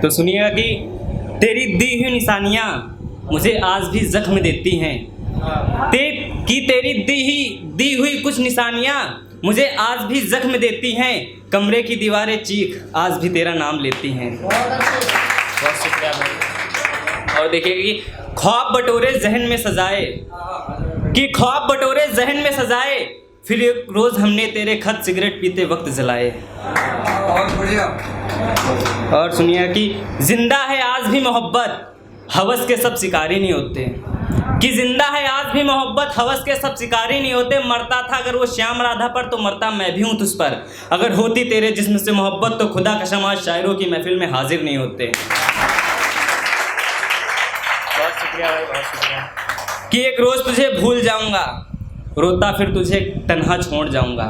तो सुनिएगा कि तेरी दी हुई निशानियाँ मुझे आज भी जख्म देती हैं। तेरी दी हुई कुछ निशानियाँ मुझे आज भी जख्म देती हैं। कमरे की दीवारें चीख आज भी तेरा नाम लेती हैं। बहुत शुक्रिया भाई। और देखिए कि ख्वाब बटोरे जहन में सजाए, कि ख्वाब बटोरे जहन में सजाए, फिर एक रोज़ हमने तेरे खत सिगरेट पीते वक्त जलाए। बहुत बढ़िया। और सुनिए कि जिंदा है आज भी मोहब्बत, हवस के सब शिकारी नहीं होते। कि जिंदा है आज भी मोहब्बत, हवस के सब शिकारी नहीं होते। मरता था अगर वो श्याम राधा पर तो मरता मैं भी हूँ तुझ पर। अगर होती तेरे जिस्म से मोहब्बत तो खुदा कसम आज शायरों की महफिल में हाजिर नहीं होते। बहुत शुक्रिया भाई, बहुत शुक्रिया। कि एक रोज़ तुझे भूल जाऊँगा, रोता फिर तुझे तन्हा छोड़ जाऊँगा।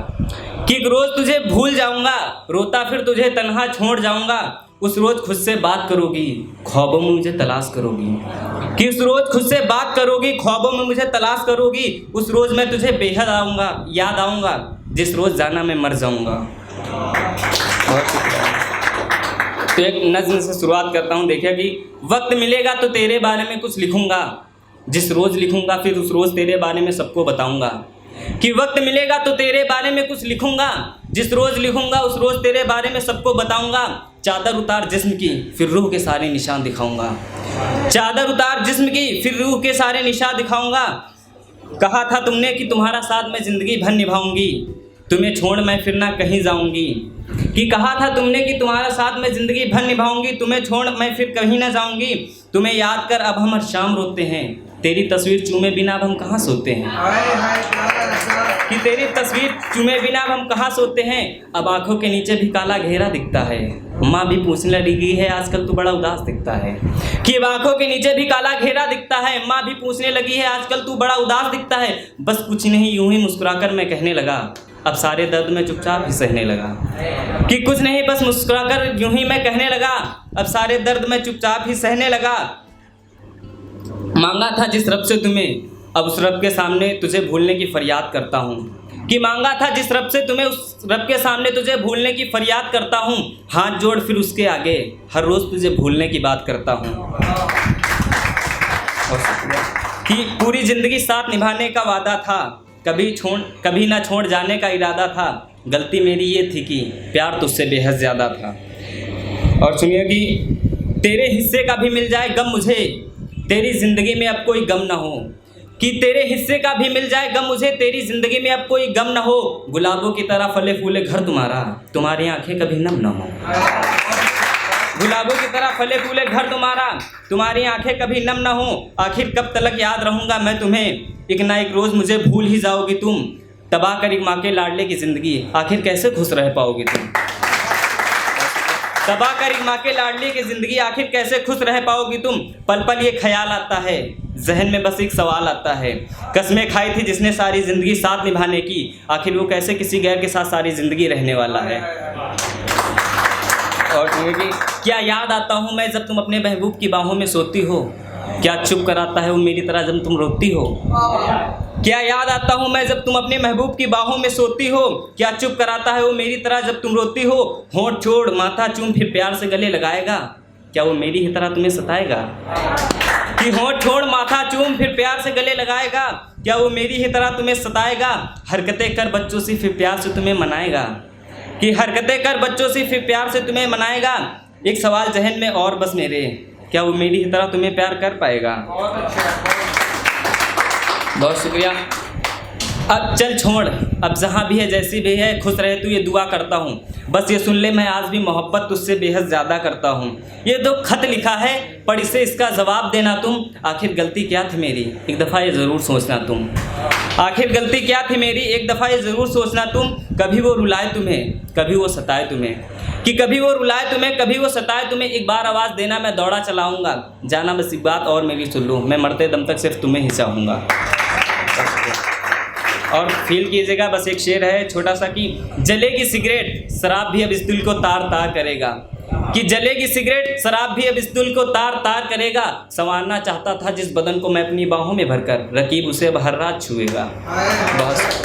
कि एक रोज़ तुझे भूल जाऊँगा, रोता फिर तुझे तन्हा छोड़ जाऊँगा। उस रोज़ खुद से बात करोगी, ख्वाबों में मुझे तलाश करोगी। कि उस रोज़ खुद से बात करोगी, ख्वाबों में मुझे तलाश करोगी। उस रोज़ मैं तुझे बेहद याद आऊँगा, जिस रोज़ जाना मैं मर जाऊँगा। बहुत शुक्रिया। तो एक नज़्म से शुरुआत करता हूँ। देखिए कि वक्त मिलेगा तो तेरे बारे में कुछ लिखूँगा, जिस रोज़ लिखूँगा फिर उस रोज़ तेरे बारे में सबको बताऊँगा। कि वक्त मिलेगा तो तेरे बारे में कुछ लिखूँगा, जिस रोज़ लिखूँगा उस रोज़ तेरे बारे में सबको बताऊँगा। चादर उतार जिस्म की फिर रूह के सारे निशान दिखाऊँगा। चादर उतार जिस्म की फिर रूह के सारे निशान दिखाऊँगा। कहा था तुमने कि तुम्हारा साथ मैं ज़िंदगी भर निभाऊँगी, तुम्हें छोड़ मैं फिर ना कहीं जाऊँगी। कि कहा था तुमने कि तुम्हारा साथ मैं ज़िंदगी भर निभाऊँगी, तुम्हें छोड़ मैं फिर कहीं ना जाऊँगी। तुम्हें याद कर अब हम हर शाम रोते हैं, तेरी तस्वीर चूमे बिना अब हम कहाँ सोते हैं। कि तेरी तस्वीर चूमे बिना अब हम कहाँ सोते हैं। अब आंखों के नीचे भी काला घेरा दिखता है, माँ भी पूछने लगी है आजकल तू बड़ा उदास दिखता है। कि अब आंखों के नीचे भी काला घेरा दिखता है, माँ भी पूछने लगी है आजकल तू बड़ा उदास दिखता है। बस कुछ नहीं यूं ही मुस्कुराकर मैं कहने लगा, अब सारे दर्द में चुपचाप ही सहने लगा। कि कुछ नहीं बस मुस्कुराकर यूं ही मैं कहने लगा, अब सारे दर्द में चुपचाप ही सहने लगा। मांगा था जिस रब से तुम्हें, अब उस रब के सामने तुझे भूलने की फरियाद करता हूँ। कि मांगा था जिस रब से तुम्हें, उस रब के सामने तुझे भूलने की फरियाद करता हूँ। हाथ जोड़ फिर उसके आगे हर रोज़ तुझे भूलने की बात करता हूँ। कि पूरी ज़िंदगी साथ निभाने का वादा था, कभी ना छोड़ जाने का इरादा था। गलती मेरी ये थी कि प्यार तुझसे बेहद ज़्यादा था। और सुनिए कि तेरे हिस्से का भी मिल जाए गम मुझे, तेरी ज़िंदगी में अब कोई गम ना हो। कि तेरे हिस्से का भी मिल जाए गम मुझे, तेरी ज़िंदगी में अब कोई गम ना हो। गुलाबों की तरह फले फूले घर तुम्हारा, तुम्हारी आंखें कभी नम ना हो। गुलाबों की तरह फले फूले घर तुम्हारा, तुम्हारी आंखें कभी नम ना हो। आखिर कब तलक याद रहूँगा मैं तुम्हें, एक ना एक रोज़ मुझे भूल ही जाओगी तुम। तबाह कर एक माँ के लाडले की ज़िंदगी, आखिर कैसे खुश रह पाओगी तुम। तबाह कर एक माँ के लाडली की ज़िंदगी, आखिर कैसे खुश रह पाओगी तुम। पल पल ये ख्याल आता है, जहन में बस एक सवाल आता है। कसमें खाई थी जिसने सारी ज़िंदगी साथ निभाने की, आखिर वो कैसे किसी गैर के साथ सारी ज़िंदगी रहने वाला है। और कि क्या याद आता हूँ मैं जब तुम अपने महबूब की बाहों में सोती हो, क्या चुप कराता है वो मेरी तरह जब तुम रोती हो। क्या याद आता हूँ मैं जब तुम अपने महबूब की बाहों में सोती हो, क्या चुप कराता है वो मेरी तरह जब तुम रोती हो। होंठ छोड़ माथा चूम फिर प्यार से गले लगाएगा, क्या वो मेरी ही तरह तुम्हें सताएगा। कि होंठ छोड़ माथा चूम फिर प्यार से गले लगाएगा, क्या वो मेरी ही तरह तुम्हें सताएगा। हरकतें कर बच्चों से फिर प्यार से तुम्हें मनाएगा, कि हरकतें कर बच्चों से फिर प्यार से तुम्हें मनाएगा। एक सवाल जहन में और बस मेरे, क्या वो मेरी ही तरह तुम्हें प्यार कर पाएगा। बहुत शुक्रिया। अब चल छोड़, अब जहाँ भी है जैसी भी है खुश रहे तू ये दुआ करता हूँ। बस ये सुन ले मैं आज भी मोहब्बत तुझसे बेहद ज़्यादा करता हूँ। ये दो खत लिखा है पढ़ इसे इसका जवाब देना तुम। आखिर गलती क्या थी मेरी एक दफ़ा ये ज़रूर सोचना तुम। आखिर गलती क्या थी मेरी एक दफ़ा ये ज़रूर सोचना तुम। कभी वो रुलाए तुम्हें कभी वो सताए तुम्हें, कि कभी वो रुलाए तुम्हें कभी वो सताए तुम्हें। एक बार आवाज़ देना मैं दौड़ा चलाऊँगा, जाना बस एक बात और मेरी सुन लो, मैं मरते दम तक सिर्फ तुम्हें ही चाहूँगा। और फील कीजिएगा, बस एक शेर है छोटा सा कि जलेगी सिगरेट शराब भी अब इस दिल को तार तार करेगा। कि जलेगी सिगरेट शराब भी अब इस दिल को तार तार करेगा। संवारना चाहता था जिस बदन को मैं अपनी बाहों में भरकर, रकीब उसे अब हर रात छुएगा। बहुत